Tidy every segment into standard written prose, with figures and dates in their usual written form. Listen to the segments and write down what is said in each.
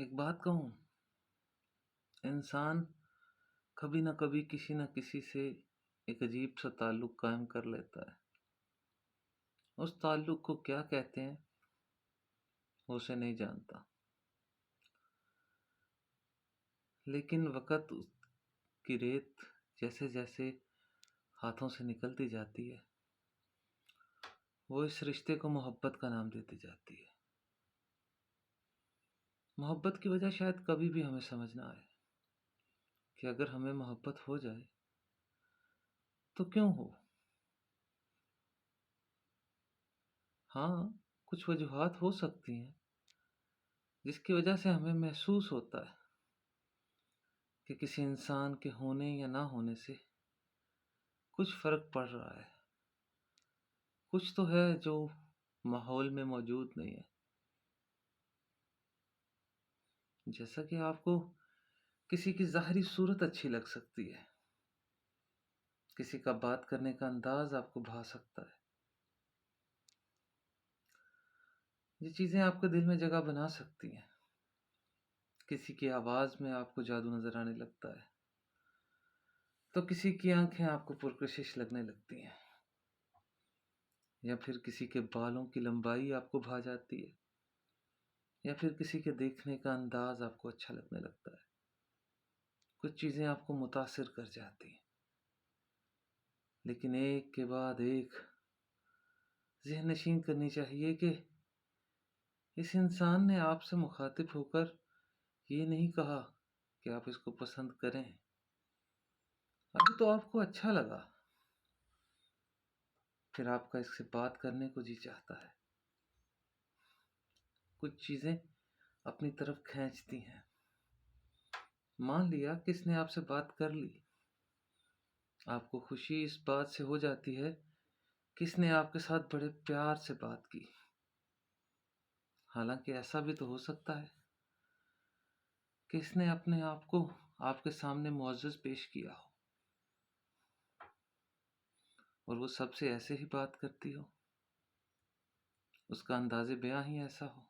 ایک بات کہوں، انسان کبھی نہ کبھی کسی نہ کسی سے ایک عجیب سا تعلق قائم کر لیتا ہے۔ اس تعلق کو کیا کہتے ہیں وہ اسے نہیں جانتا، لیکن وقت کی ریت جیسے جیسے ہاتھوں سے نکلتی جاتی ہے وہ اس رشتے کو محبت کا نام دیتی جاتی ہے۔ محبت کی وجہ شاید کبھی بھی ہمیں سمجھ نہ آئے کہ اگر ہمیں محبت ہو جائے تو کیوں ہو۔ ہاں، کچھ وجوہات ہو سکتی ہیں جس کی وجہ سے ہمیں محسوس ہوتا ہے کہ کسی انسان کے ہونے یا نہ ہونے سے کچھ فرق پڑ رہا ہے، کچھ تو ہے جو ماحول میں موجود نہیں ہے۔ جیسا کہ آپ کو کسی کی ظاہری صورت اچھی لگ سکتی ہے، کسی کا بات کرنے کا انداز آپ کو بھا سکتا ہے، یہ چیزیں آپ کے دل میں جگہ بنا سکتی ہیں۔ کسی کی آواز میں آپ کو جادو نظر آنے لگتا ہے تو کسی کی آنکھیں آپ کو پرکشش لگنے لگتی ہیں، یا پھر کسی کے بالوں کی لمبائی آپ کو بھا جاتی ہے، یا پھر کسی کے دیکھنے کا انداز آپ کو اچھا لگنے لگتا ہے۔ کچھ چیزیں آپ کو متاثر کر جاتی ہیں، لیکن ایک کے بعد ایک ذہن نشین کرنی چاہیے کہ اس انسان نے آپ سے مخاطب ہو کر یہ نہیں کہا کہ آپ اس کو پسند کریں، ابھی تو آپ کو اچھا لگا، پھر آپ کا اس سے بات کرنے کو جی چاہتا ہے۔ کچھ چیزیں اپنی طرف کھینچتی ہیں۔ مان لیا کس نے آپ سے بات کر لی، آپ کو خوشی اس بات سے ہو جاتی ہے کس نے آپ کے ساتھ بڑے پیار سے بات کی، حالانکہ ایسا بھی تو ہو سکتا ہے کہ اس نے اپنے آپ کو آپ کے سامنے معزز پیش کیا ہو اور وہ سب سے ایسے ہی بات کرتی ہو، اس کا انداز بیاں ہی ایسا ہو۔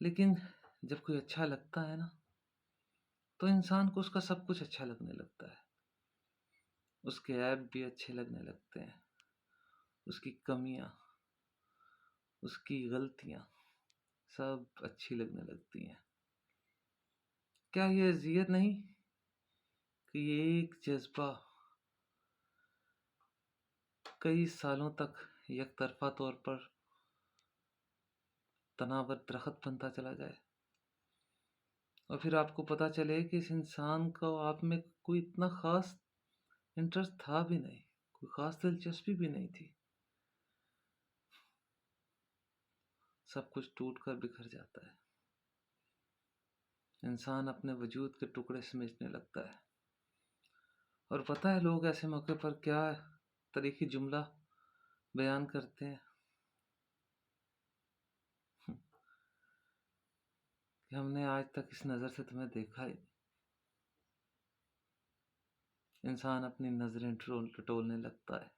لیکن جب کوئی اچھا لگتا ہے نا تو انسان کو اس کا سب کچھ اچھا لگنے لگتا ہے، اس کے عیب بھی اچھے لگنے لگتے ہیں، اس کی کمیاں، اس کی غلطیاں سب اچھی لگنے لگتی ہیں۔ کیا یہ اذیت نہیں کہ یہ ایک جذبہ کئی سالوں تک یک طرفہ طور پر تناور درخت بنتا چلا جائے اور پھر آپ کو پتا چلے کہ اس انسان کو آپ میں کوئی اتنا خاص انٹرسٹ تھا بھی نہیں، کوئی خاص دلچسپی بھی نہیں تھی، سب کچھ ٹوٹ کر بکھر جاتا ہے، انسان اپنے وجود کے ٹکڑے سمجھنے لگتا ہے۔ اور پتہ ہے لوگ ایسے موقع پر کیا تاریخی جملہ بیان کرتے ہیں کہ ہم نے آج تک اس نظر سے تمہیں دیکھا ہی نہیں۔ انسان اپنی نظریں ٹٹولنے لگتا ہے،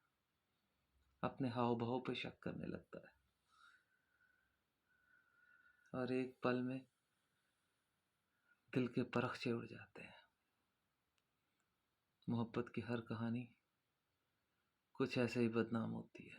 اپنے ہاؤ بہاؤ پہ شک کرنے لگتا ہے، اور ایک پل میں دل کے پرخچے اڑ جاتے ہیں۔ محبت کی ہر کہانی کچھ ایسے ہی بدنام ہوتی ہے۔